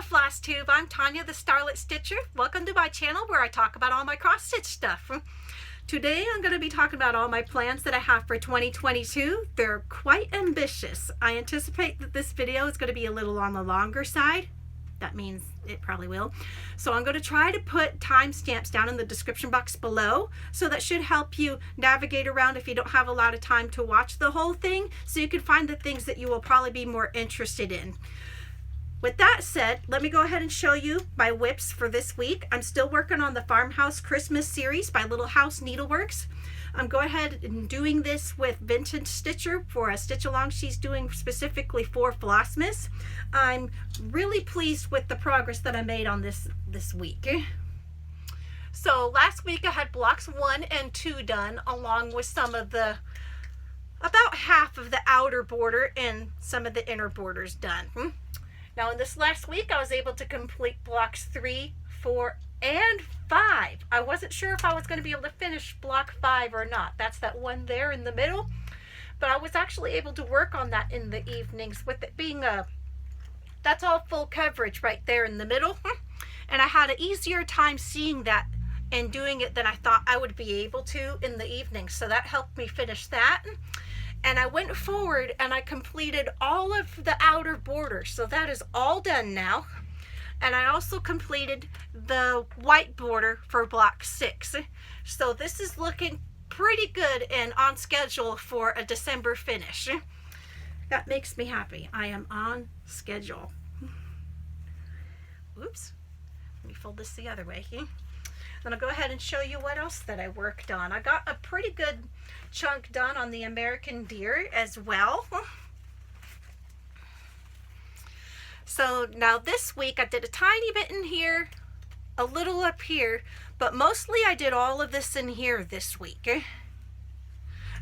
Flosstube. I'm Tanya the Starlit Stitcher. Welcome to my channel where I talk about all my cross stitch stuff. Today I'm going to be talking about all my plans that I have for 2022. They're quite ambitious. I anticipate that this video is going to be a little on the longer side. That means it probably will. So I'm going to try to put timestamps down in the description box below. So that should help you navigate around if you don't have a lot of time to watch the whole thing. So you can find the things that you will probably be more interested in. With that said, let me go ahead and show you my whips for this week. I'm still working on the Farmhouse Christmas series by Little House Needleworks. I'm going ahead and doing this with Vintage Stitcher for a stitch along she's doing specifically for Flossmas. I'm really pleased with the progress that I made on this week. So last week I had blocks 1 and 2 done, along with some of the, about half of the outer border and some of the inner borders done. Now in this last week, I was able to complete blocks 3, 4, and 5. I wasn't sure if I was going to be able to finish block 5 or not. That's that one there in the middle. But I was actually able to work on that in the evenings with it being that's all full coverage right there in the middle. And I had an easier time seeing that and doing it than I thought I would be able to in the evening. So that helped me finish that. And I went forward and I completed all of the outer border. So that is all done now. And I also completed the white border for block 6. So this is looking pretty good and on schedule for a December finish. That makes me happy. I am on schedule. Oops. Let me fold this the other way. Then I'll go ahead and show you what else that I worked on. I got a pretty good chunk done on the American Deer as well. So now this week I did a tiny bit in here, a little up here, but mostly I did all of this in here this week.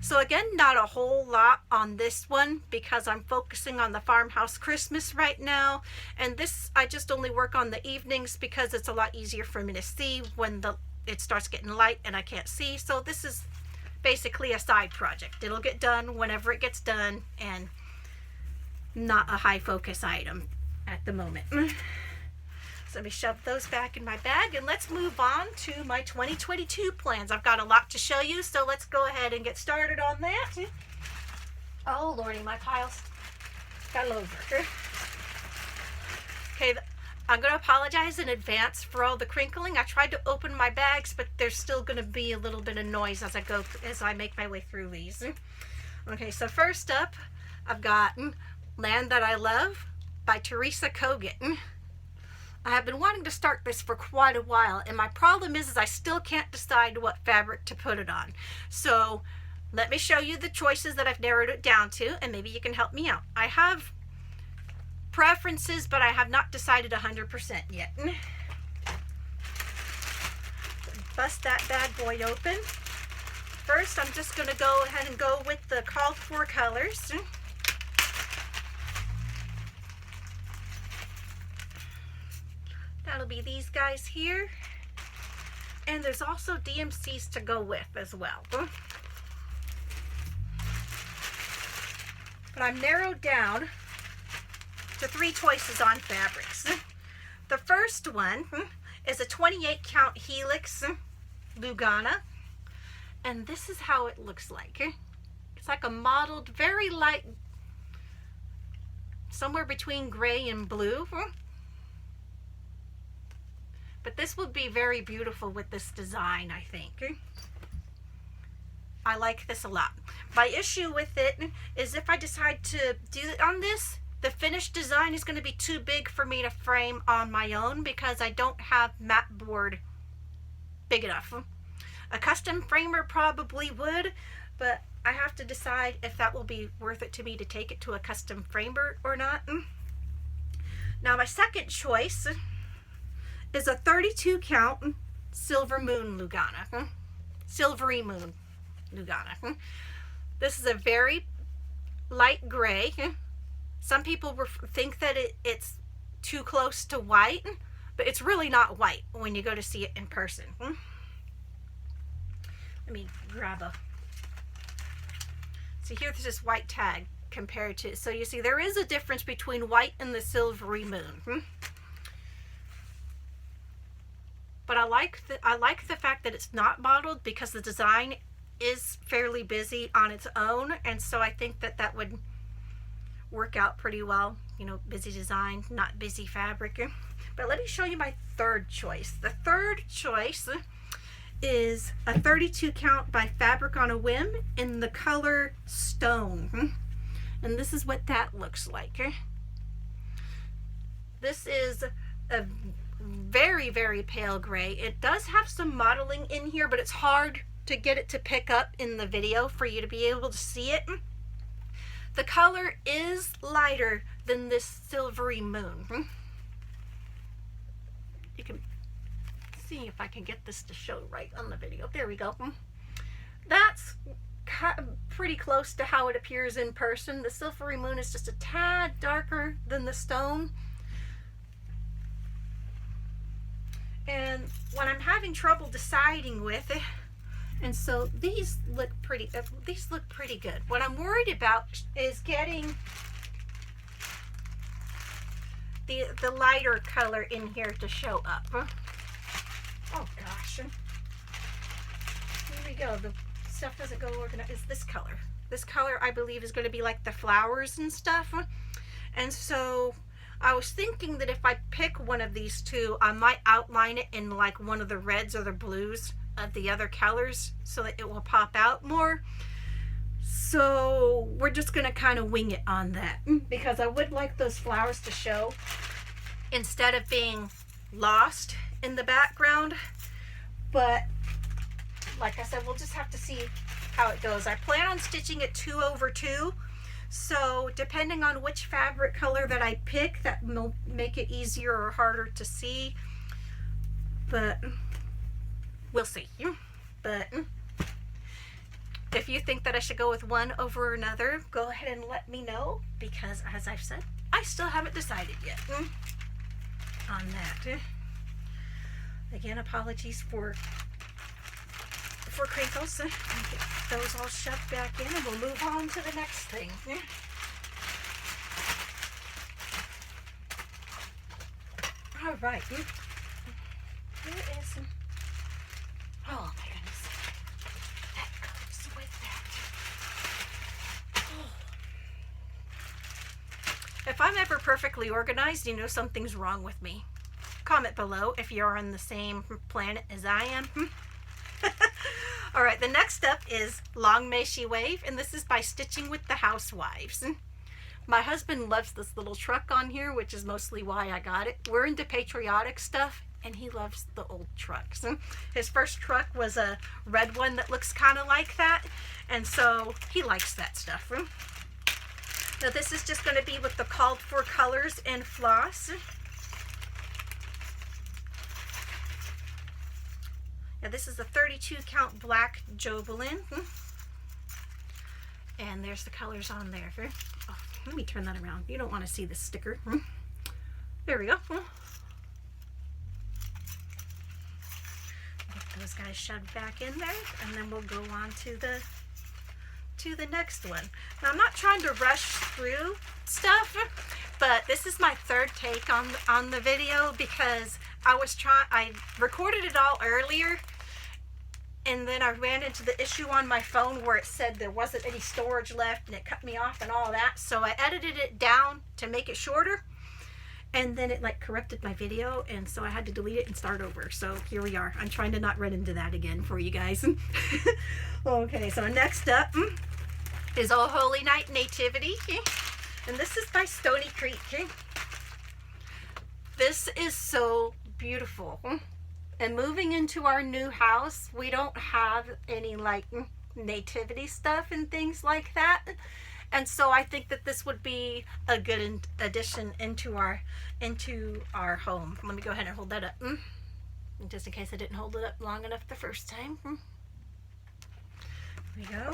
So again, not a whole lot on this one because I'm focusing on the Farmhouse Christmas right now. And this, I just only work on the evenings because it's a lot easier for me to see when it starts getting light and I can't see. So this is basically a side project. It'll get done whenever it gets done and not a high focus item at the moment. So let me shove those back in my bag and let's move on to my 2022 plans. I've got a lot to show you, so let's go ahead and get started on that. Oh lordy, my pile's got over. Okay, I'm going to apologize in advance for all the crinkling. I tried to open my bags, but there's still going to be a little bit of noise as I make my way through these. Okay, so first up, I've got Land That I Love by Teresa Kogut. I have been wanting to start this for quite a while, and my problem is I still can't decide what fabric to put it on. So let me show you the choices that I've narrowed it down to, and maybe you can help me out. I have preferences, but I have not decided 100% yet. Bust that bad boy open. First, I'm just going to go ahead and go with the called for colors. That'll be these guys here. And there's also DMCs to go with as well. But I'm narrowed down to 3 choices on fabrics. The first one is a 28 count Helix Lugana. And this is how it looks like. It's like a mottled, very light, somewhere between gray and blue. But this would be very beautiful with this design, I think. I like this a lot. My issue with it is if I decide to do it on this, the finished design is going to be too big for me to frame on my own because I don't have mat board big enough. A custom framer probably would, but I have to decide if that will be worth it to me to take it to a custom framer or not. Now my second choice is a 32 count Silver Moon Lugana. Silvery Moon Lugana. This is a very light gray. Some people think that it's too close to white, but it's really not white when you go to see it in person. Let me grab a... So here's this white tag compared to... So you see there is a difference between white and the Silvery Moon. but I like the fact that it's not modeled, because the design is fairly busy on its own, and so I think that that would work out pretty well. You know, busy design, not busy fabric. But let me show you my third choice. The third choice is a 32 count by Fabric on a Whim in the color Stone. And this is what that looks like. This is a very, very pale gray. It does have some modeling in here, but it's hard to get it to pick up in the video for you to be able to see it. The color is lighter than this Silvery Moon. You can see if I can get this to show right on the video. There we go. That's pretty close to how it appears in person. The Silvery Moon is just a tad darker than the Stone. And when I'm having trouble deciding with it, and so these look pretty good. What I'm worried about is getting the lighter color in here to show up. Oh gosh. Here we go. The stuff doesn't go organized. It's this color. This color, I believe, is going to be like the flowers and stuff. And so I was thinking that if I pick one of these two, I might outline it in like one of the reds or the blues of the other colors so that it will pop out more. So we're just going to kind of wing it on that, because I would like those flowers to show instead of being lost in the background. But like I said, we'll just have to see how it goes. I plan on stitching it 2/2. So depending on which fabric color that I pick, that will make it easier or harder to see. But we'll see. But if you think that I should go with one over another, go ahead and let me know, because as I've said, I still haven't decided yet on that. Again, apologies for crinkles. Get those all shoved back in, and we'll move on to the next thing. All right. Here is. Oh my goodness. That goes with that. Oh. If I'm ever perfectly organized, you know something's wrong with me. Comment below if you're on the same planet as I am. All right, the next up is Long May She Wave, and this is by Stitching with the Housewives. My husband loves this little truck on here, which is mostly why I got it. We're into patriotic stuff, and he loves the old trucks. His first truck was a red one that looks kind of like that, and so he likes that stuff. Now this is just going to be with the called for colors and floss. Now this is a 32 count black Jobelin. And there's the colors on there. Oh, let me turn that around. You don't want to see the sticker. There we go. Get those guys shoved back in there, and then we'll go on to the next one. Now I'm not trying to rush through stuff, but this is my third take on the video, because I recorded it all earlier, and then I ran into the issue on my phone where it said there wasn't any storage left, and it cut me off and all that. So I edited it down to make it shorter, and then it like corrupted my video, and so I had to delete it and start over. So here we are. I'm trying to not run into that again for you guys. Okay, so next up is Oh Holy Night Nativity, and this is by Stoney Creek. This is so beautiful. And moving into our new house, we don't have any like nativity stuff and things like that, and so I think that this would be a good addition into our home. Let me go ahead and hold that up, just in case I didn't hold it up long enough the first time. Here we go.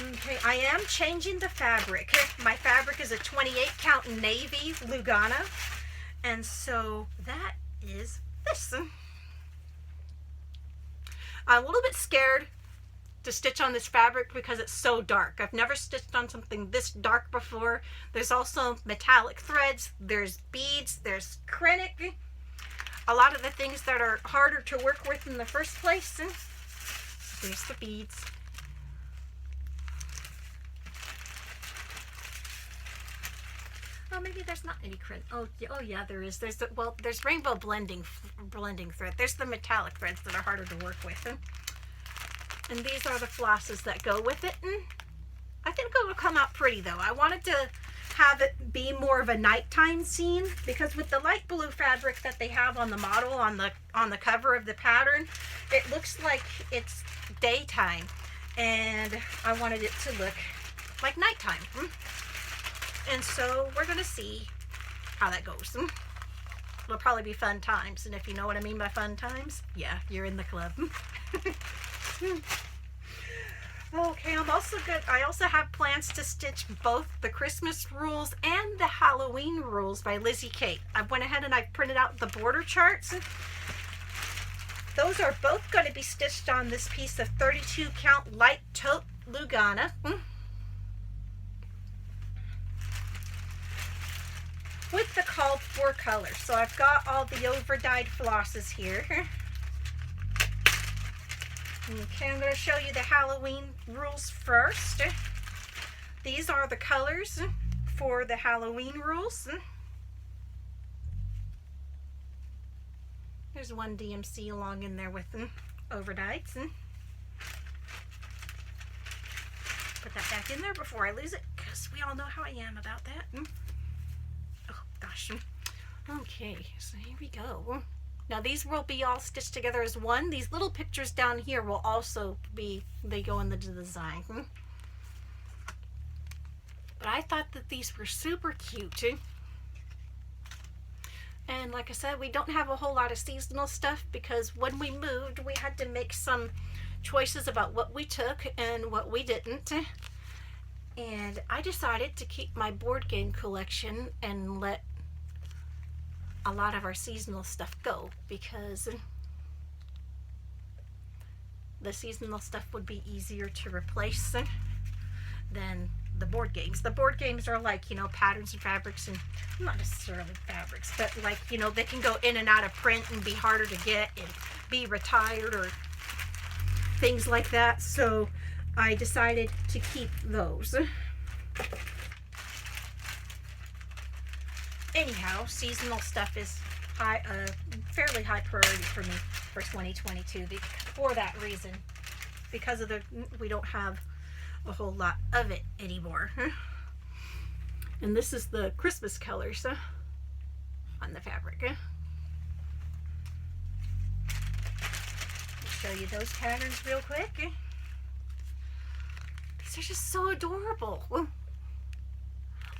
Okay, I am changing the fabric. My fabric is a 28 count navy Lugana, and so that is this. I'm a little bit scared to stitch on this fabric because it's so dark. I've never stitched on something this dark before. There's also metallic threads, there's beads, there's krennic, a lot of the things that are harder to work with in the first place. There's the beads. Oh, maybe there's not any krennic. Oh yeah, there is. There's rainbow blending thread. There's the metallic threads that are harder to work with. And these are the flosses that go with it. And I think it will come out pretty though. I wanted to have it be more of a nighttime scene because with the light blue fabric that they have on the model on the cover of the pattern, it looks like it's daytime, and I wanted it to look like nighttime. And so we're gonna see how that goes. It'll probably be fun times, and if you know what I mean by fun times, yeah, you're in the club. Okay, I also have plans to stitch both the Christmas rules and the Halloween rules by Lizzie Kate. I went ahead and I printed out the border charts. Those are both going to be stitched on this piece of 32 count light taupe Lugana. With the called for color. So I've got all the over dyed flosses here. Okay, I'm going to show you the Halloween rules first. These are the colors for the Halloween rules. There's one DMC along in there with overdyes. Put that back in there before I lose it, because we all know how I am about that. Oh gosh. Okay, so here we go. Now these will be all stitched together as one. These little pictures down here will also be, they go in the design. But I thought that these were super cute. And like I said, we don't have a whole lot of seasonal stuff because when we moved, we had to make some choices about what we took and what we didn't. And I decided to keep my board game collection and let a lot of our seasonal stuff go, because the seasonal stuff would be easier to replace than the board games. The board games are like, you know, patterns and fabrics, and not necessarily fabrics, but like, you know, they can go in and out of print and be harder to get and be retired or things like that. So I decided to keep those. Anyhow, seasonal stuff is fairly high priority for me for 2022 for that reason, because of we don't have a whole lot of it anymore. And this is the Christmas colors on the fabric. I'll show you those patterns real quick. These are just so adorable.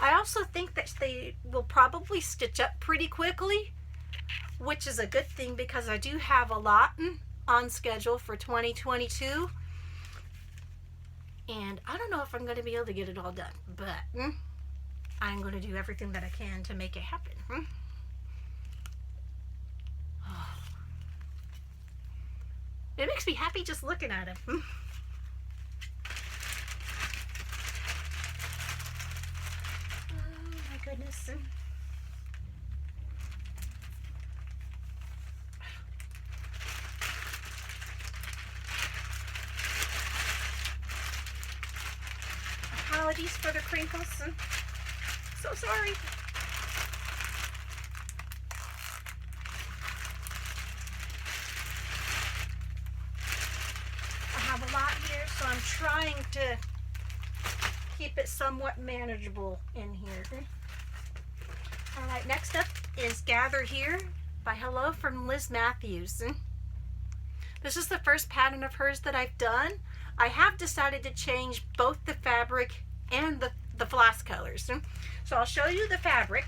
I also think that they will probably stitch up pretty quickly, which is a good thing because I do have a lot on schedule for 2022. And I don't know if I'm going to be able to get it all done, but I'm going to do everything that I can to make it happen. Oh. It makes me happy just looking at them. Goodness. Apologies for the crinkles. So sorry. I have a lot here, so I'm trying to keep it somewhat manageable in here. Alright, next up is Gather Here by Hello from Liz Mathews. This is the first pattern of hers that I've done. I have decided to change both the fabric and the floss colors. So I'll show you the fabric.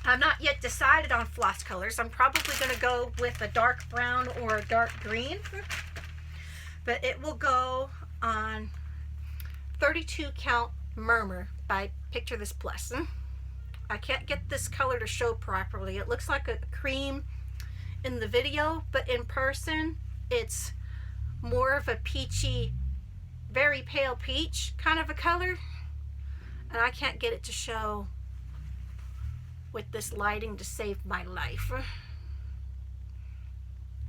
I'm not yet decided on floss colors. I'm probably going to go with a dark brown or a dark green. But it will go on 32 count Murmur by Picture This Plus. I can't get this color to show properly. It looks like a cream in the video, but in person it's more of a peachy very pale peach kind of a color, and I can't get it to show with this lighting to save my life.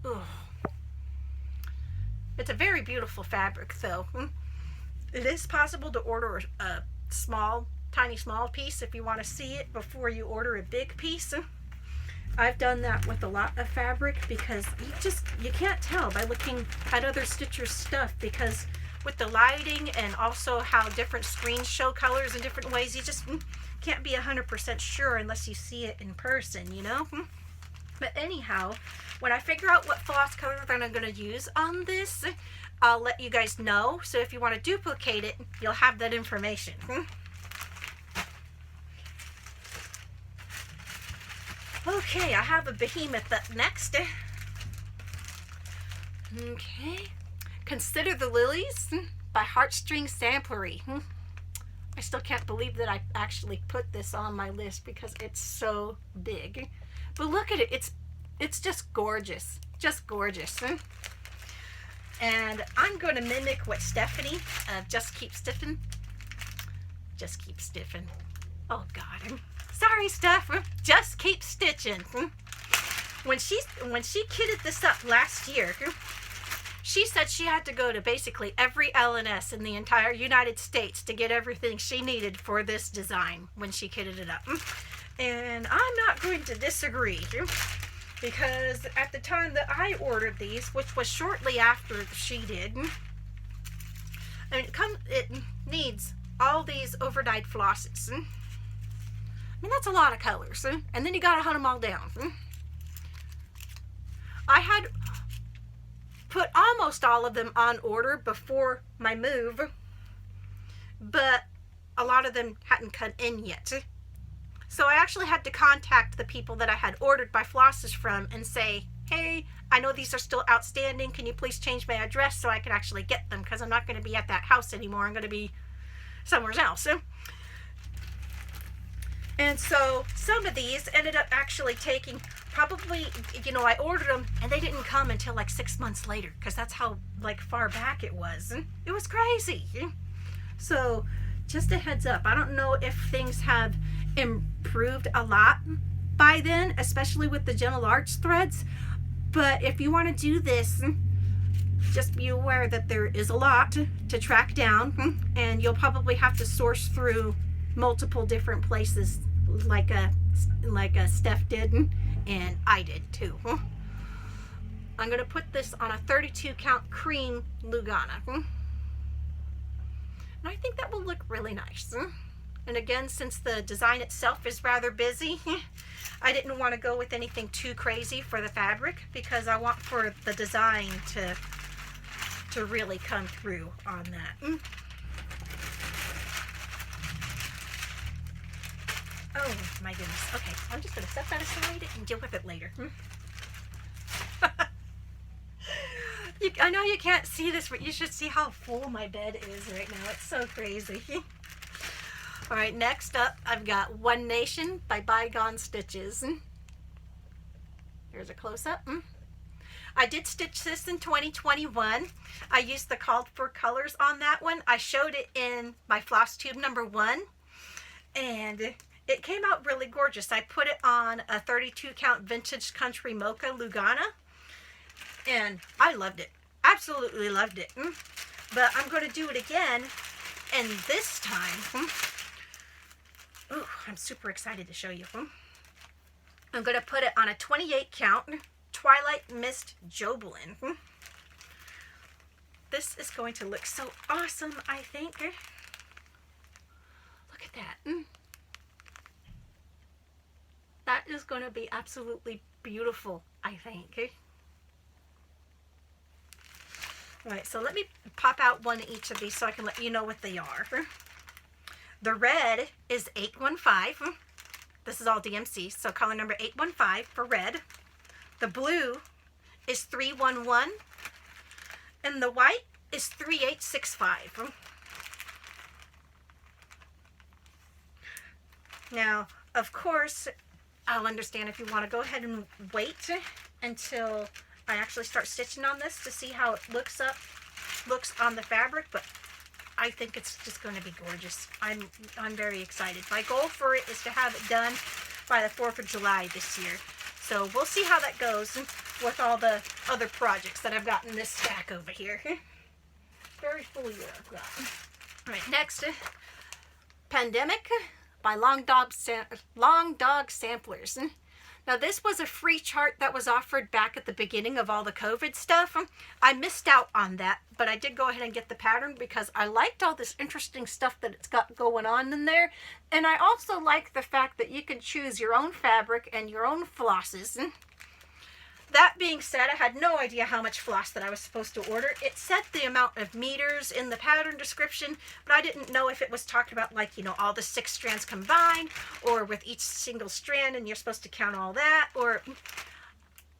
Ugh. It's a very beautiful fabric though. It is possible to order a tiny small piece if you want to see it before you order a big piece. I've done that with a lot of fabric because you can't tell by looking at other stitchers' stuff, because with the lighting and also how different screens show colors in different ways, you just can't be 100% sure unless you see it in person, you know? But anyhow, when I figure out what floss color I'm going to use on this, I'll let you guys know. So if you want to duplicate it, you'll have that information. Okay, I have a behemoth up next. Okay. Consider the Lilies by Heartstring Samplery. I still can't believe that I actually put this on my list because it's so big. But look at it. It's just gorgeous. Just gorgeous. And I'm going to mimic what Stephanie Just Keep Stiffin'. Just keep stiffin'. Oh God. Sorry, Steph. Just keep stitching. When she kitted this up last year, she said she had to go to basically every L&S in the entire United States to get everything she needed for this design when she kitted it up. And I'm not going to disagree, because at the time that I ordered these, which was shortly after she did, I mean, it needs all these overdyed flosses. I mean, that's a lot of colors. And then you gotta hunt them all down. I had put almost all of them on order before my move, but a lot of them hadn't cut in yet. So I actually had to contact the people that I had ordered my flosses from and say, hey, I know these are still outstanding. Can you please change my address so I can actually get them? Because I'm not going to be at that house anymore. I'm going to be somewhere else. And so some of these ended up actually taking probably, I ordered them and they didn't come until like 6 months later, because that's how far back it was. It was crazy. So just a heads up, I don't know if things have improved a lot by then, especially with the gentle arch threads. But if you want to do this, just be aware that there is a lot to track down, and you'll probably have to source through multiple different places like Steph did, and I did too. I'm going to put this on a 32 count cream Lugana, and I think that will look really nice. And again, since the design itself is rather busy, I didn't want to go with anything too crazy for the fabric, because I want for the design to really come through on that. Oh my goodness. Okay, I'm just going to set that aside and deal with it later. I know you can't see this, but you should see how full my bed is right now. It's so crazy. All right, next up, I've got One Nation by ByGone Stitches. Here's a close-up. I did stitch this in 2021. I used the called for colors on that one. I showed it in my Flosstube #1, and it came out really gorgeous. I put it on a 32 count vintage country mocha Lugana, and I loved it. Absolutely loved it. But I'm going to do it again, and this time, ooh, I'm super excited to show you. I'm going to put it on a 28 count Twilight Mist Jobelin. This is going to look so awesome, I think. Look at that. That is going to be absolutely beautiful, I think. All right, so let me pop out one of each of these so I can let you know what they are. The red is 815. This is all DMC, so color number 815 for red. The blue is 311. And the white is 3865. Now, of course, I'll understand if you want to go ahead and wait until I actually start stitching on this to see how it looks on the fabric, but I think it's just going to be gorgeous. I'm very excited. My goal for it is to have it done by the 4th of July this year. So we'll see how that goes with all the other projects that I've got in this stack over here. Very full year I've got. All right, next, Pandemic by Long Dog Samplers. Now this was a free chart that was offered back at the beginning of all the COVID stuff. I missed out on that, but I did go ahead and get the pattern because I liked all this interesting stuff that it's got going on in there. And I also like the fact that you can choose your own fabric and your own flosses. That being said, I had no idea how much floss that I was supposed to order. It said the amount of meters in the pattern description, but I didn't know if it was talking about, like, you know, all the 6 strands combined, or with each single strand and you're supposed to count all that, or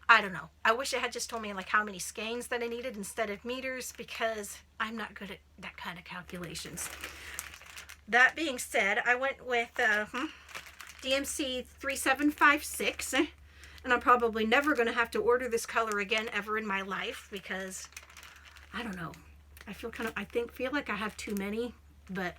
I don't know. I wish it had just told me like how many skeins that I needed instead of meters, because I'm not good at that kind of calculations. That being said, I went with DMC 3756. And I'm probably never going to have to order this color again ever in my life, because I don't know. I feel like I have too many, but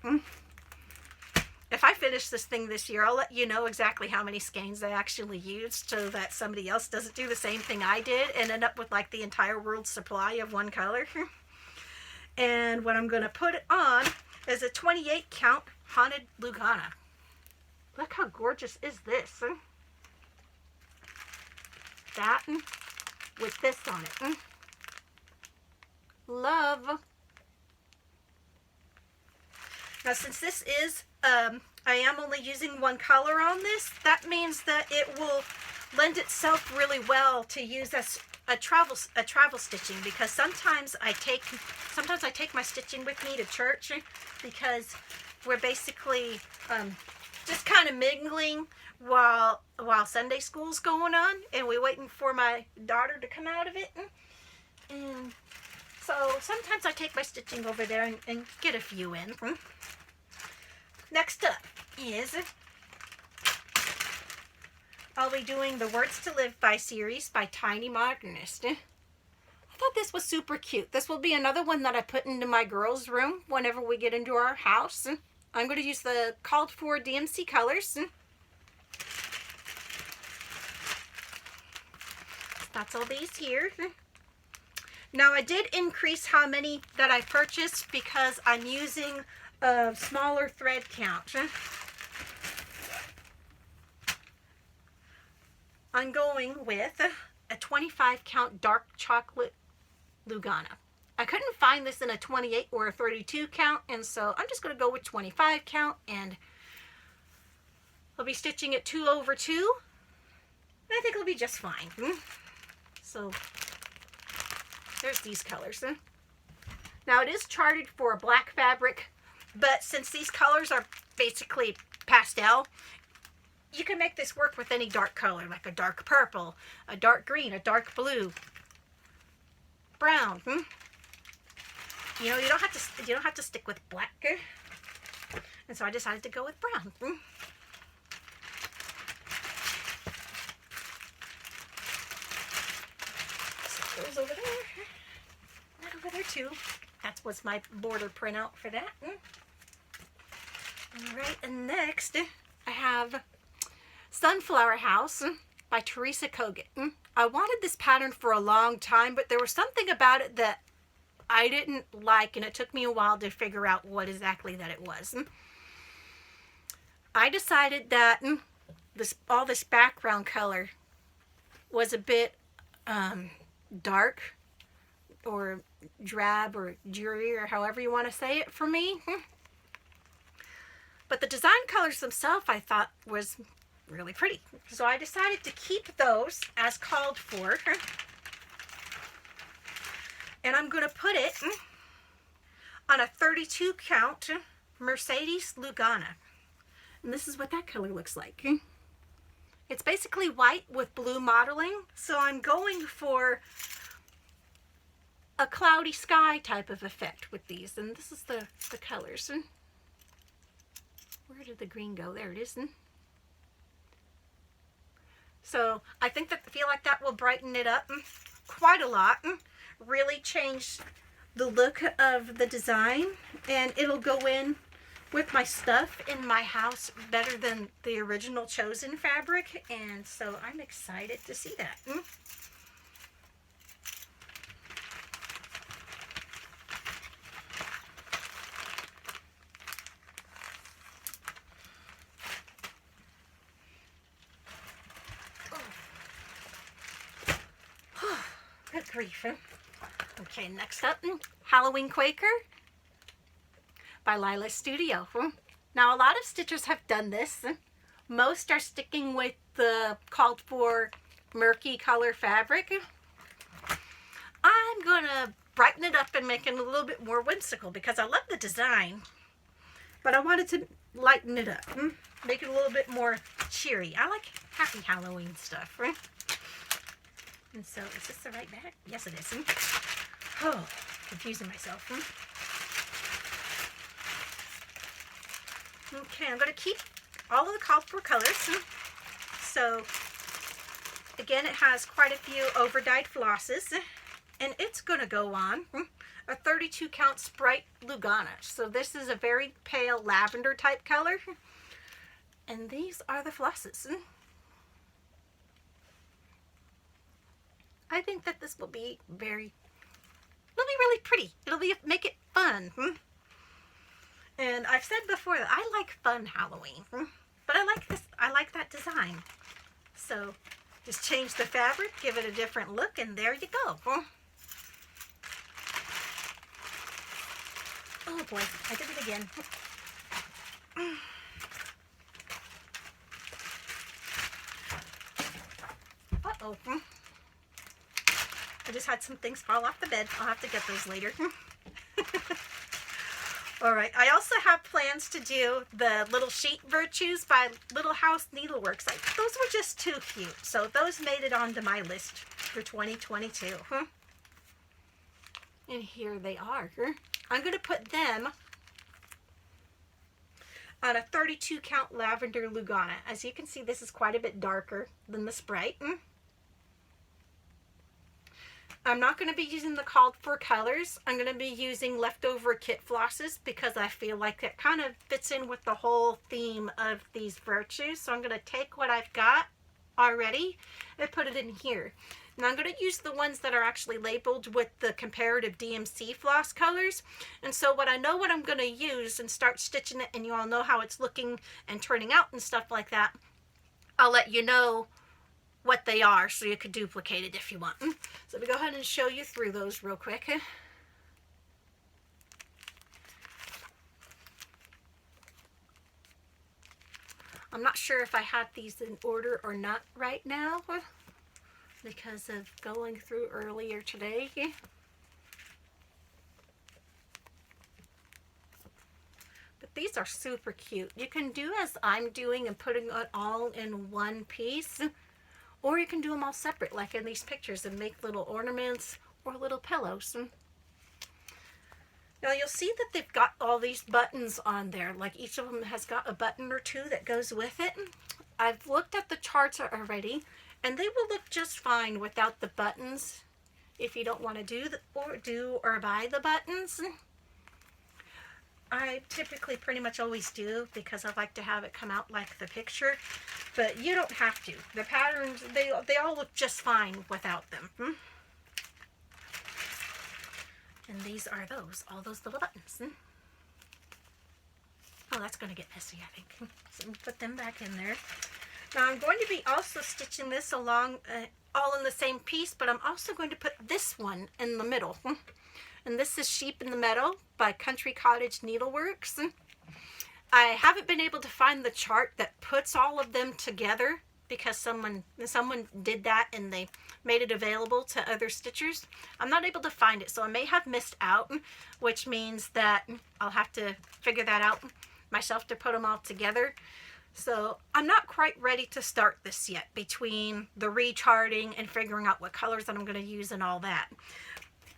if I finish this thing this year, I'll let you know exactly how many skeins I actually used, so that somebody else doesn't do the same thing I did and end up with like the entire world's supply of one color. And what I'm going to put it on is a 28 count Haunted Lugana. Look how gorgeous is this. That with this on it. Love. Now since this is, I am only using one color on this, that means that it will lend itself really well to use as a travel stitching, because sometimes I take my stitching with me to church, because we're basically just kind of mingling while Sunday school's going on, and we're waiting for my daughter to come out of it. And so sometimes I take my stitching over there and get a few in. Next up is, I'll be doing the Words to Live By series by Tiny Modernist. I thought this was super cute. This will be another one that I put into my girls' room whenever we get into our house. I'm going to use the called for DMC colors. That's all these here. Now I did increase how many that I purchased because I'm using a smaller thread count. I'm going with a 25 count dark chocolate Lugana. I couldn't find this in a 28 or a 32 count, and so I'm just going to go with 25 count, and I'll be stitching it 2 over 2, and I think it'll be just fine. So there's these colors. Now it is charted for a black fabric, but since these colors are basically pastel, you can make this work with any dark color, like a dark purple, a dark green, a dark blue, brown. You know, you don't have to stick with black. And so I decided to go with brown. So those over there. That over there too. That was my border printout for that. Alright, and next I have Sunflower House by Teresa Kogut. I wanted this pattern for a long time, but there was something about it that I didn't like, and it took me a while to figure out what exactly that it was. I decided that all this background color was a bit dark or drab or dreary, or however you want to say it for me. But the design colors themselves I thought was really pretty. So I decided to keep those as called for. And I'm going to put it on a 32 count Mercedes Lugana. And this is what that color looks like. It's basically white with blue modeling. So I'm going for a cloudy sky type of effect with these. And this is the colors. Where did the green go? There it is. So I feel like that will brighten it up quite a lot. Really change the look of the design, and it'll go in with my stuff in my house better than the original chosen fabric, and so I'm excited to see that. Good grief. Okay, next up, Halloween Quaker by Lila's Studio. Now, a lot of stitchers have done this. Most are sticking with the called for murky color fabric. I'm gonna brighten it up and make it a little bit more whimsical because I love the design, but I wanted to lighten it up, make it a little bit more cheery. I like happy Halloween stuff, right? And so, is this the right bag? Yes, it is. Oh, confusing myself. Okay, I'm going to keep all of the called for colors. So, again, it has quite a few over-dyed flosses. And it's going to go on a 32 count Sprite Lugana. So this is a very pale lavender type color. And these are the flosses. I think that this will be really pretty. It'll make it fun. And I've said before that I like fun Halloween, but I like that design. So just change the fabric, give it a different look, and there you go. Oh boy, I did it again. Uh-oh. I just had some things fall off the bed. I'll have to get those later. All right, I also have plans to do the little sheet virtues by Little House Needleworks. Those were just too cute, so those made it onto my list for 2022. And here they are. I'm going to put them on a 32 count lavender Lugana. As you can see, this is quite a bit darker than the Sprite. I'm not going to be using the called for colors. I'm going to be using leftover kit flosses because I feel like it kind of fits in with the whole theme of these virtues. So I'm going to take what I've got already and put it in here. Now I'm going to use the ones that are actually labeled with the comparative DMC floss colors. And so what I know what I'm going to use and start stitching it, and you all know how it's looking and turning out and stuff like that, I'll let you know what they are so you could duplicate it if you want. So let me go ahead and show you through those real quick. I'm not sure if I have these in order or not right now because of going through earlier today. But these are super cute. You can do as I'm doing and putting it all in one piece, or you can do them all separate like in these pictures and make little ornaments or little pillows. Now you'll see that they've got all these buttons on there, like each of them has got a button or two that goes with it. I've looked at the charts already, and they will look just fine without the buttons if you don't want to do or buy the buttons. I typically pretty much always do because I like to have it come out like the picture, but you don't have to. The patterns, they all look just fine without them. And these are all those little buttons. Oh, that's going to get messy, I think. So put them back in there. Now I'm going to be also stitching this along, all in the same piece, but I'm also going to put this one in the middle. And this is Sheep in the Meadow by Cottage Needleworks. I haven't been able to find the chart that puts all of them together because someone did that and they made it available to other stitchers. I'm not able to find it, so I may have missed out, which means that I'll have to figure that out myself to put them all together. So I'm not quite ready to start this yet between the recharting and figuring out what colors that I'm going to use and all that.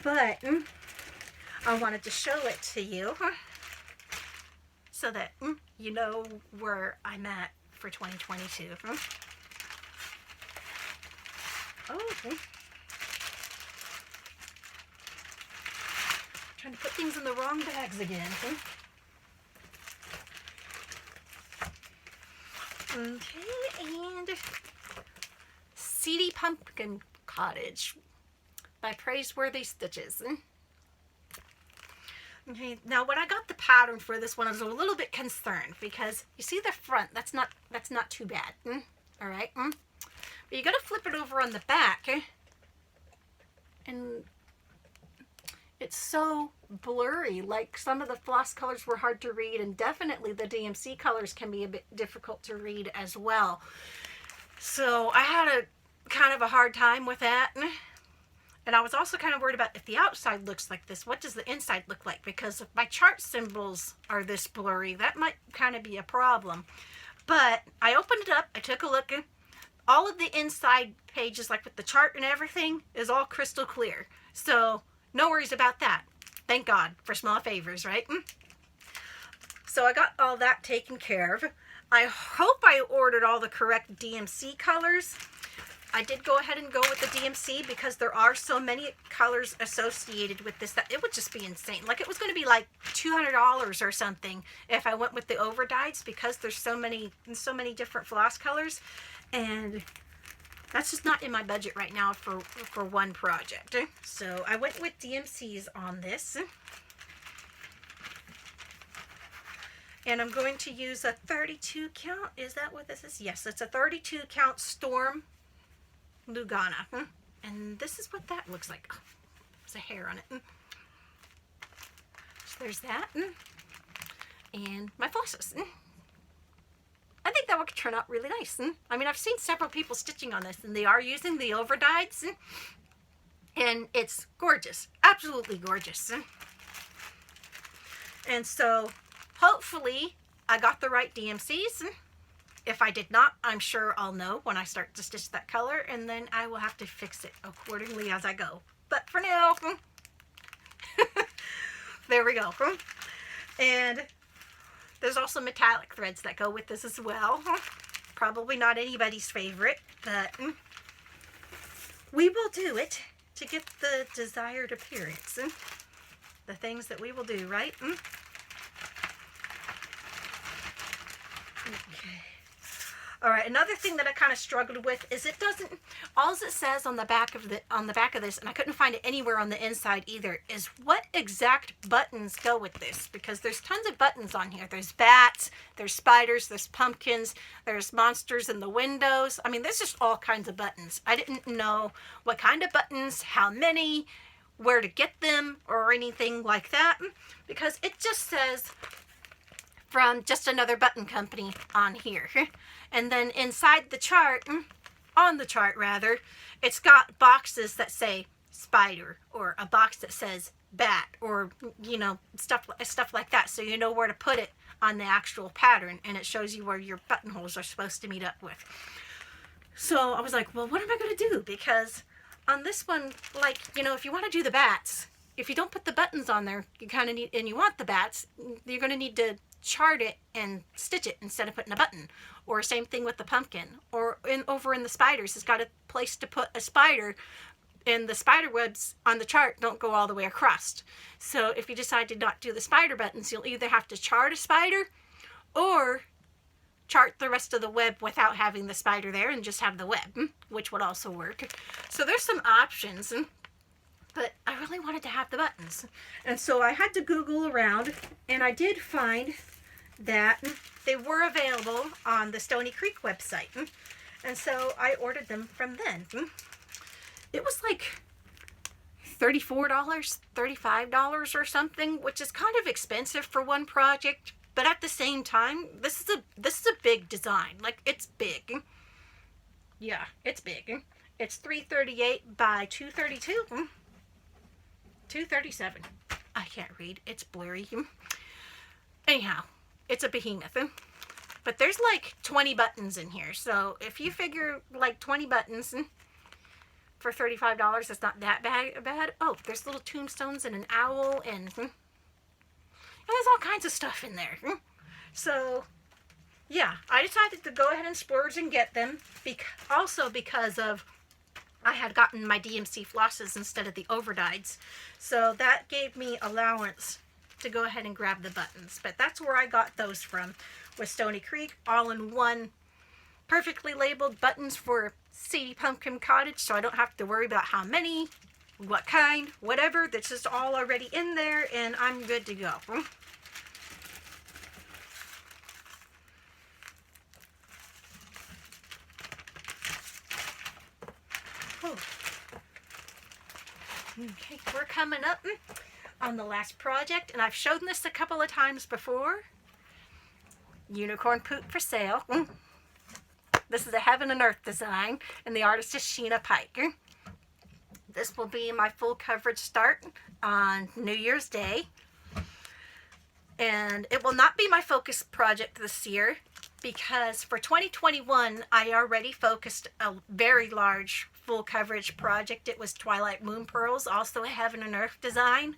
But I wanted to show it to you so that you know where I'm at for 2022. Oh. Trying to put things in the wrong bags again. Okay, and Seedy Pumpkin Cottage by Praiseworthy Stitches. Okay, now when I got the pattern for this one, I was a little bit concerned because you see the front, that's not too bad. All right, but you got to flip it over on the back, and it's so blurry. Like some of the floss colors were hard to read, and definitely the DMC colors can be a bit difficult to read as well. So I had a kind of a hard time with that. And I was also kind of worried about if the outside looks like this, what does the inside look like? Because if my chart symbols are this blurry, that might kind of be a problem. But I opened it up, I took a look, and all of the inside pages, like with the chart and everything, is all crystal clear. So no worries about that. Thank God for small favors, right? So I got all that taken care of. I hope I ordered all the correct DMC colors. I did go ahead and go with the DMC because there are so many colors associated with this that it would just be insane. Like it was going to be like $200 or something if I went with the overdyes because there's so many different floss colors, and that's just not in my budget right now for one project. So I went with DMCs on this. And I'm going to use a 32 count. Is that what this is? Yes, it's a 32 count Storm Lugana. And this is what that looks like. Oh, there's a hair on it. So there's that. And my flosses. I think that would turn out really nice. I mean, I've seen several people stitching on this, and they are using the overdyes. And it's gorgeous. Absolutely gorgeous. And so, hopefully, I got the right DMCs. If I did not, I'm sure I'll know when I start to stitch that color, and then I will have to fix it accordingly as I go. But for now, there we go. And there's also metallic threads that go with this as well. Probably not anybody's favorite, but we will do it to get the desired appearance. The things that we will do, right? Okay. All right, another thing that I kind of struggled with is it doesn't, all it says on the back of this, and I couldn't find it anywhere on the inside either, is what exact buttons go with this, because there's tons of buttons on here. There's bats, there's spiders, there's pumpkins, there's monsters in the windows. I mean, there's just all kinds of buttons. I didn't know what kind of buttons, how many, where to get them, or anything like that, because it just says from Just Another Button Company on here. And then inside the chart, on the chart rather, it's got boxes that say spider, or a box that says bat, or, you know, stuff like that, so you know where to put it on the actual pattern, and it shows you where your buttonholes are supposed to meet up with. So I was like, well, what am I going to do? Because on this one, like, you know, if you want to do the bats, if you don't put the buttons on there, you kind of need, and you want the bats, you're going to need to chart it and stitch it instead of putting a button. Or same thing with the pumpkin, or over in the spiders, it's got a place to put a spider, and the spider webs on the chart don't go all the way across. So if you decide to not do the spider buttons, you'll either have to chart a spider or chart the rest of the web without having the spider there and just have the web, which would also work. So there's some options, but I really wanted to have the buttons. And so I had to Google around, and I did find that they were available on the Stoney Creek website. And so I ordered them from them. It was like $34, $35 or something, which is kind of expensive for one project, but at the same time, this is a big design. Like, it's big. Yeah, it's big. It's 338 by 232. 237. I can't read. It's blurry. Anyhow, it's a behemoth. But there's like 20 buttons in here. So if you figure like 20 buttons for $35, that's not that bad. Oh, there's little tombstones and an owl, and there's all kinds of stuff in there. So yeah, I decided to go ahead and splurge and get them. Also because of I had gotten my DMC flosses instead of the overdyes. So that gave me allowance to go ahead and grab the buttons. But that's where I got those from, with Stoney Creek, all in one, perfectly labeled buttons for Seedy Pumpkin Cottage, so I don't have to worry about how many, what kind, whatever. That's just all already in there, and I'm good to go. Okay, we're coming up on the last project, and I've shown this a couple of times before. Unicorn poop for sale. This is a heaven and earth design, and the artist is Sheena Pike. This will be my full coverage start on New Year's Day. And it will not be my focus project this year, because for 2021, I already focused a very large full coverage project. It was Twilight Moon Pearls, also a heaven and earth design.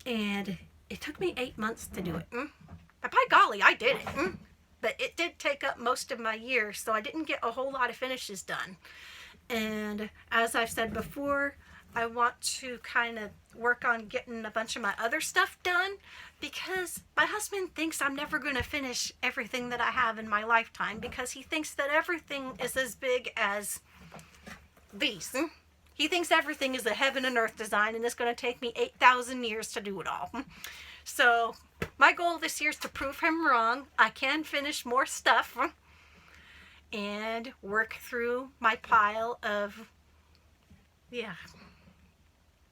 And it took me 8 months to do it. But by golly, I did it. But it did take up most of my year, so I didn't get a whole lot of finishes done. And as I've said before, I want to kind of work on getting a bunch of my other stuff done, because my husband thinks I'm never going to finish everything that I have in my lifetime, because he thinks that everything is as big as these. He thinks everything is a heaven and earth design, and it's going to take me 8,000 years to do it all. So my goal this year is to prove him wrong. I can finish more stuff and work through my pile of,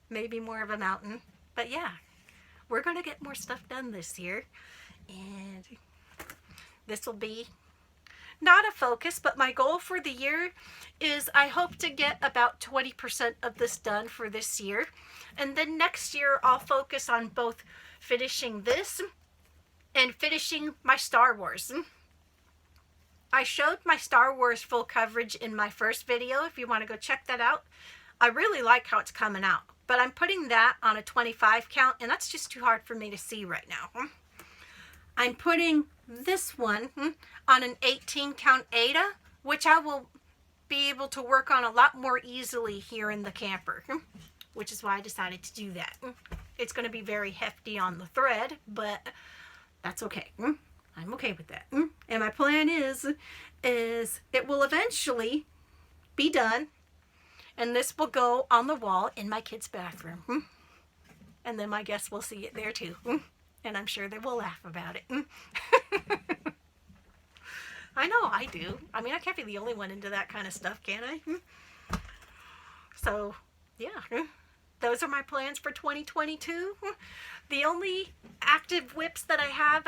maybe more of a mountain. But yeah, we're going to get more stuff done this year. And this will be not a focus, but my goal for the year is I hope to get about 20% of this done for this year. And then next year I'll focus on both finishing this and finishing my Star Wars. I showed my Star Wars full coverage in my first video, if you want to go check that out. I really like how it's coming out, but I'm putting that on a 25 count, and that's just too hard for me to see right now. I'm putting this one on an 18 count Ada, which I will be able to work on a lot more easily here in the camper, which is why I decided to do that. It's going to be very hefty on the thread, but that's okay. I'm okay with that. And my plan is it will eventually be done, and this will go on the wall in my kids' bathroom. And then my guests will see it there too. And I'm sure they will laugh about it. I know, I do. I mean, I can't be the only one into that kind of stuff, can I? So, yeah. Those are my plans for 2022. The only active whips that I have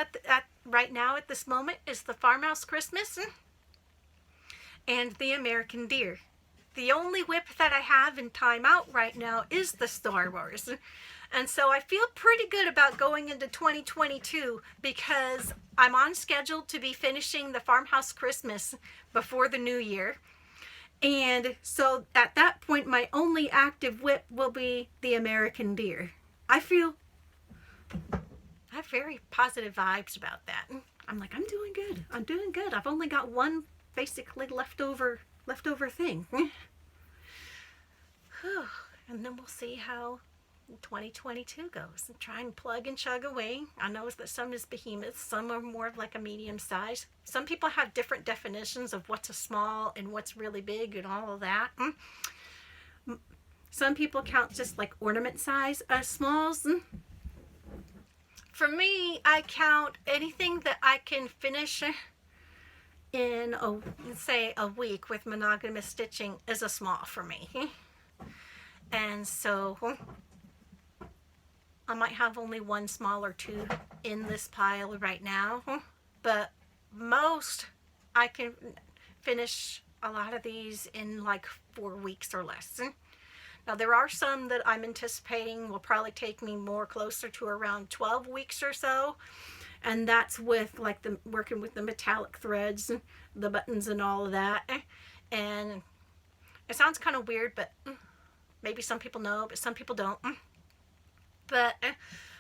right now at this moment is the Farmhouse Christmas and the American Deer. The only whip that I have in timeout right now is the Star Wars. And so I feel pretty good about going into 2022, because I'm on schedule to be finishing the Farmhouse Christmas before the new year. And so at that point, my only active whip will be the American Deer. I have very positive vibes about that. I'm like, I'm doing good. I'm doing good. I've only got one basically leftover thing. And then we'll see how 2022 goes, and try and plug and chug away. I know that some is behemoths, some are more of like a medium size. Some people have different definitions of what's a small and what's really big and all of that. Some people count just like ornament size as smalls. For me, I count anything that I can finish in say a week with monogamous stitching as a small for me. And so I might have only one small or two in this pile right now, but most I can finish a lot of these in like 4 weeks or less. Now there are some that I'm anticipating will probably take me more closer to around 12 weeks or so, and that's with like working with the metallic threads, the buttons and all of that. And it sounds kind of weird, but maybe some people know, but some people don't. But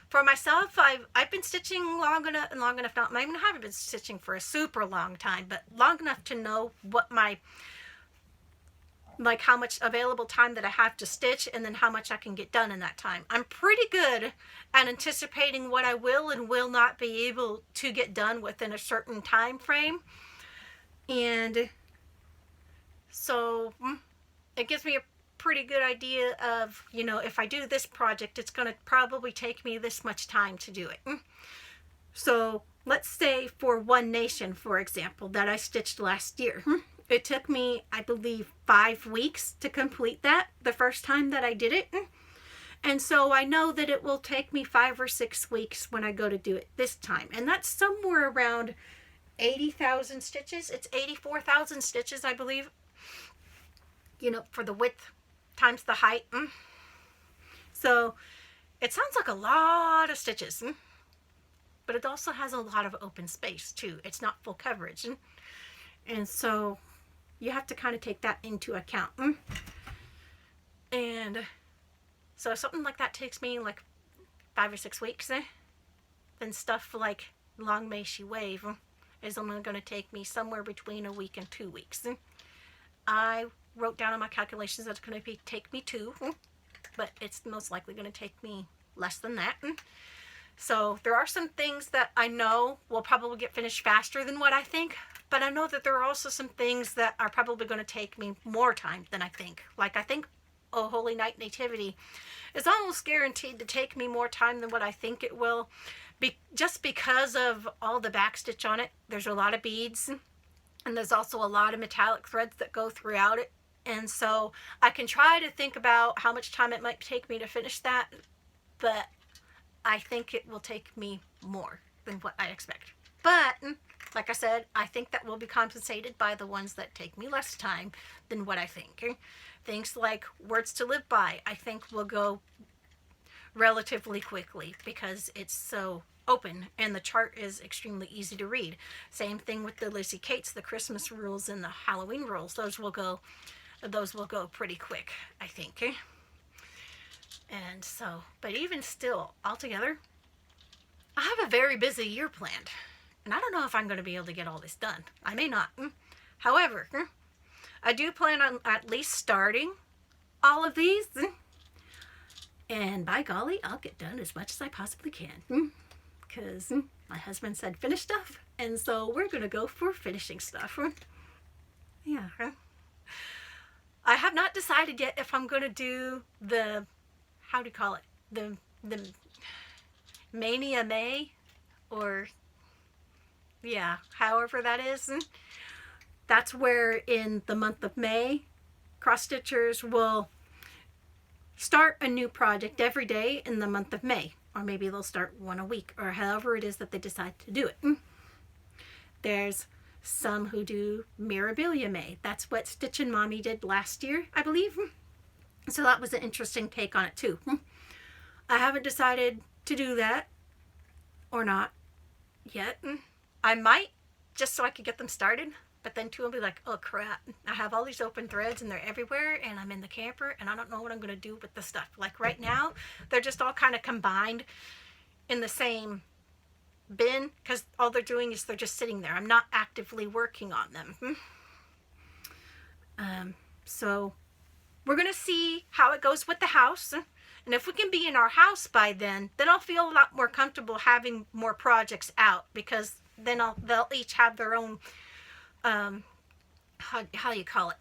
for myself, I've been stitching long enough, not, I haven't been stitching for a super long time, but long enough to know what my like how much available time that I have to stitch and then how much I can get done in that time. I'm pretty good at anticipating what I will and will not be able to get done within a certain time frame. And so it gives me a pretty good idea of, you know, if I do this project, it's going to probably take me this much time to do it. So let's say for One Nation, for example, that I stitched last year. It took me, I believe, 5 weeks to complete that the first time that I did it. And so I know that it will take me 5 or 6 weeks when I go to do it this time. And that's somewhere around 80,000 stitches. It's 84,000 stitches, I believe. You know, for the width times the height. So it sounds like a lot of stitches. But it also has a lot of open space too. It's not full coverage. And so you have to kind of take that into account. And so something like that takes me like 5 or 6 weeks. Then stuff like Long May She Wave is only going to take me somewhere between a week and 2 weeks. I wrote down on my calculations that it's going to take me 2, but it's most likely going to take me less than that. So there are some things that I know will probably get finished faster than what I think, but I know that there are also some things that are probably going to take me more time than I think. Like I think Oh Holy Night Nativity is almost guaranteed to take me more time than what I think it will, just because of all the backstitch on it. There's a lot of beads, and there's also a lot of metallic threads that go throughout it. And so I can try to think about how much time it might take me to finish that, but I think it will take me more than what I expect. But, like I said, I think that will be compensated by the ones that take me less time than what I think. Things like Words to Live By, I think will go relatively quickly because it's so open and the chart is extremely easy to read. Same thing with the Lizzie Kates, the Christmas rules and the Halloween rules. Those will go pretty quick, I think. And so, but even still, altogether, I have a very busy year planned. And I don't know if I'm going to be able to get all this done. I may not. However, I do plan on at least starting all of these. And by golly, I'll get done as much as I possibly can. Because my husband said finish stuff. And so we're going to go for finishing stuff. Yeah. I have not decided yet if I'm going to do the, how do you call it? The Mania May, or yeah, however that is. That's where in the month of May, cross stitchers will start a new project every day in the month of May, or maybe they'll start one a week, or however it is that they decide to do it. There's some who do Mirabilia May. That's what Stitchin' Mommy did last year, I believe. So that was an interesting take on it too. I haven't decided to do that or not yet. I might, just so I could get them started, but then too I'll be like, oh crap, I have all these open threads and they're everywhere and I'm in the camper and I don't know what I'm going to do with the stuff. Like right now, they're just all kind of combined in the same bin because all they're doing is they're just sitting there. I'm not actively working on them. So we're going to see how it goes with the house. And if we can be in our house by then I'll feel a lot more comfortable having more projects out, because then they'll each have their own, how do you call it?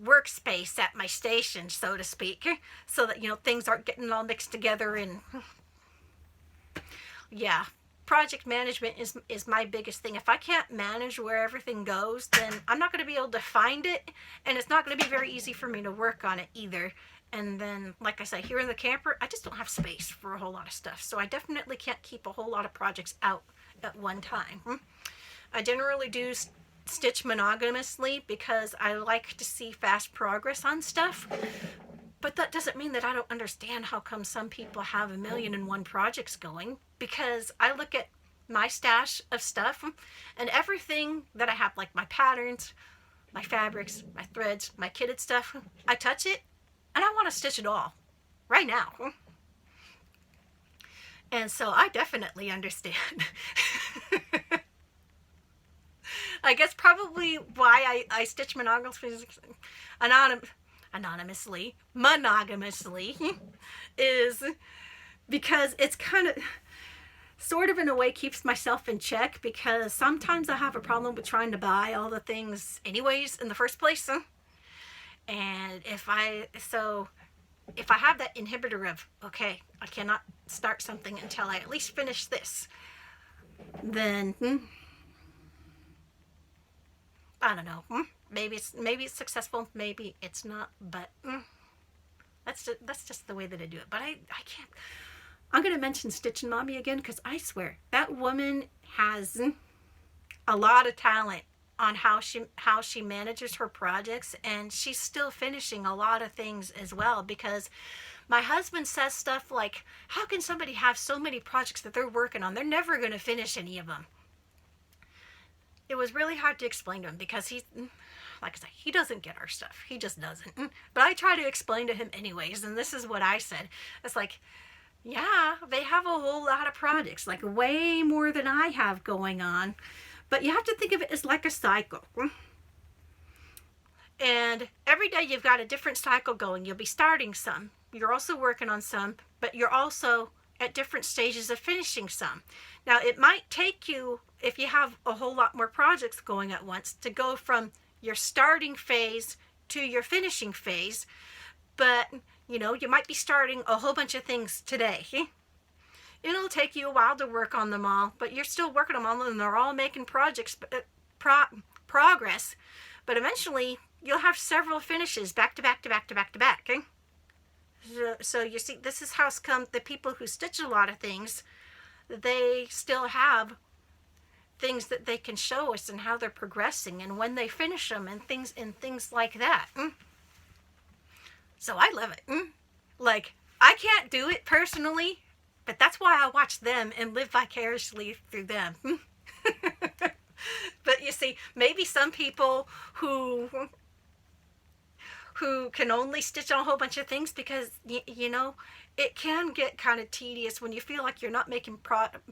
Workspace at my station, so to speak, so that, you know, things aren't getting all mixed together. And yeah, project management is my biggest thing. If I can't manage where everything goes, then I'm not going to be able to find it, and it's not going to be very easy for me to work on it either. And then, like I said, here in the camper, I just don't have space for a whole lot of stuff. So I definitely can't keep a whole lot of projects out at one time. I generally do stitch monogamously because I like to see fast progress on stuff. But that doesn't mean that I don't understand how come some people have 1,000,001 projects going, because I look at my stash of stuff and everything that I have, like my patterns, my fabrics, my threads, my kitted stuff, I touch it and I want to stitch it all right now. And so I definitely understand I guess probably why I stitch monogamously is because it's kind of sort of in a way keeps myself in check, because sometimes I have a problem with trying to buy all the things anyways in the first place. And if I have that inhibitor of, okay, I cannot start something until I at least finish this, then I don't know. Maybe it's successful, maybe it's not, but that's just the way that I do it. But I can't. I'm gonna mention Stitchin' Mommy again, because I swear that woman has a lot of talent on how she manages her projects, and she's still finishing a lot of things as well. Because my husband says stuff like, how can somebody have so many projects that they're working on? They're never going to finish any of them. It was really hard to explain to him, because he, like I said, he doesn't get our stuff. He just doesn't. But I try to explain to him anyways, and this is what I said. It's like, yeah, they have a whole lot of projects, like way more than I have going on. But you have to think of it as like a cycle. And every day you've got a different cycle going. You'll be starting some. You're also working on some, but you're also at different stages of finishing some. Now, it might take you, if you have a whole lot more projects going at once, to go from your starting phase to your finishing phase. But, you know, you might be starting a whole bunch of things today. It'll take you a while to work on them all, but you're still working on them all, and they're all making progress. But eventually, you'll have several finishes back to back to back to back to back. Okay? So you see, this is how come the people who stitch a lot of things, they still have things that they can show us and how they're progressing and when they finish them and things like that. So I love it. Like, I can't do it personally, but that's why I watch them and live vicariously through them. But you see, maybe some people who can only stitch on a whole bunch of things, because, you know, it can get kind of tedious when you feel like you're not making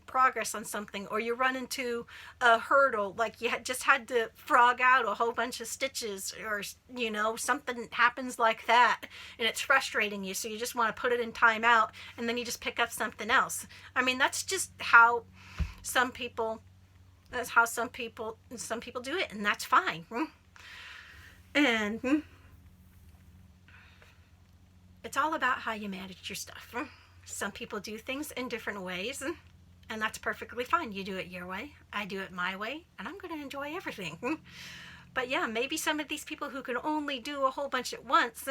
progress on something, or you run into a hurdle, like you just had to frog out a whole bunch of stitches, or, you know, something happens like that, and it's frustrating you, so you just want to put it in timeout, and then you just pick up something else. I mean, that's just how some people do it, and that's fine. And it's all about how you manage your stuff. Some people do things in different ways, and that's perfectly fine. You do it your way, I do it my way, and I'm going to enjoy everything. But yeah, maybe some of these people who can only do a whole bunch at once,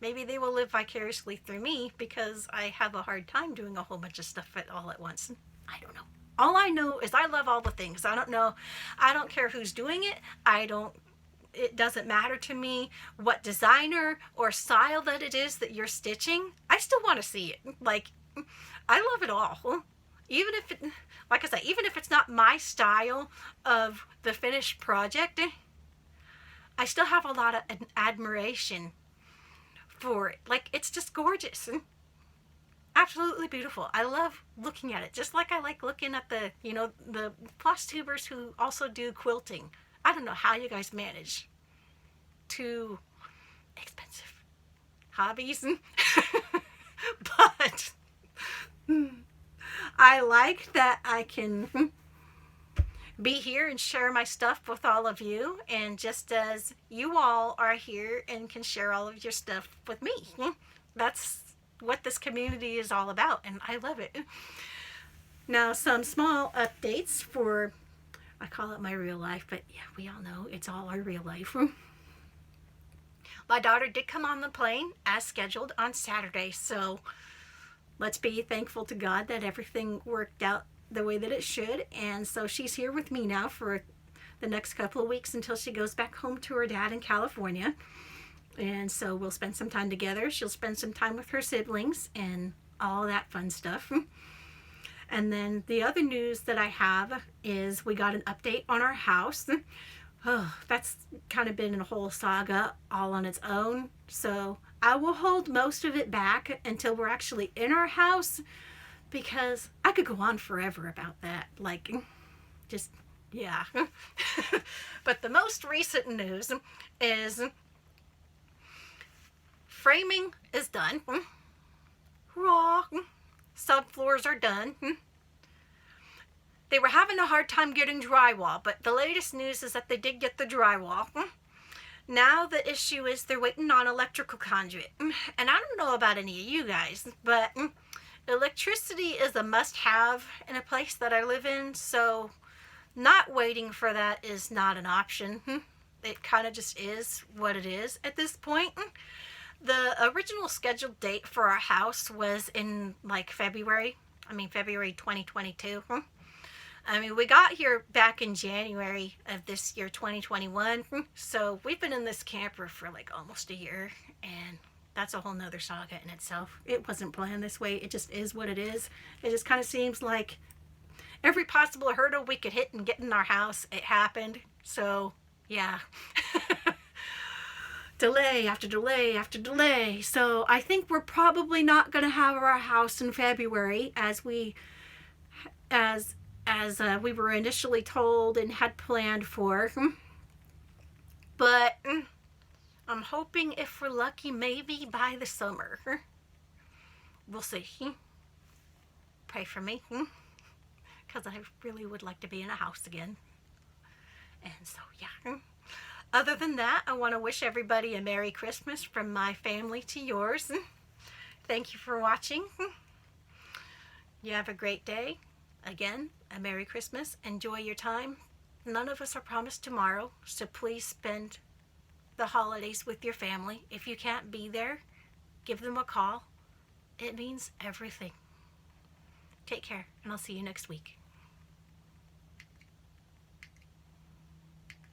maybe they will live vicariously through me, because I have a hard time doing a whole bunch of stuff all at once. I don't know. All I know is I love all the things. I don't care who's doing it. It doesn't matter to me what designer or style that it is that you're stitching. I still want to see it. Like, I love it all. Even if it, like I said, even if it's not my style of the finished project, I still have a lot of admiration for it. Like, it's just gorgeous. Absolutely beautiful. I love looking at it, just like I like looking at the Flosstubers who also do quilting. I don't know how you guys manage two expensive hobbies, but I like that I can be here and share my stuff with all of you, and just as you all are here and can share all of your stuff with me. That's what this community is all about, and I love it. Now, some small updates for, I call it my real life, but yeah, we all know it's all our real life. My daughter did come on the plane as scheduled on Saturday, so let's be thankful to God that everything worked out the way that it should. And so she's here with me now for the next couple of weeks until she goes back home to her dad in California. And so we'll spend some time together. She'll spend some time with her siblings and all that fun stuff. And then the other news that I have is we got an update on our house. Oh, that's kind of been a whole saga all on its own. So I will hold most of it back until we're actually in our house, because I could go on forever about that. Like, just Yeah. But the most recent news is framing is done. Raw. Subfloors are done. They were having a hard time getting drywall, but the latest news is that they did get the drywall. Now the issue is they're waiting on electrical conduit. And I don't know about any of you guys, but electricity is a must-have in a place that I live in, so not waiting for that is not an option. It kind of just is what it is at this point. The original scheduled date for our house was in like February 2022. We got here back in January of this year, 2021. So we've been in this camper for like almost a year, and that's a whole nother saga in itself. It wasn't planned this way. It just is what it is. It just kind of seems like every possible hurdle we could hit and get in our house, it happened. So yeah. Delay after delay after delay. So I think we're probably not going to have our house in February as we were initially told and had planned for. But I'm hoping, if we're lucky, maybe by the summer. We'll see. Pray for me, because I really would like to be in a house again. And so yeah. Other than that, I want to wish everybody a Merry Christmas from my family to yours. Thank you for watching. You have a great day. Again, a Merry Christmas. Enjoy your time. None of us are promised tomorrow, so please spend the holidays with your family. If you can't be there, give them a call. It means everything. Take care, and I'll see you next week.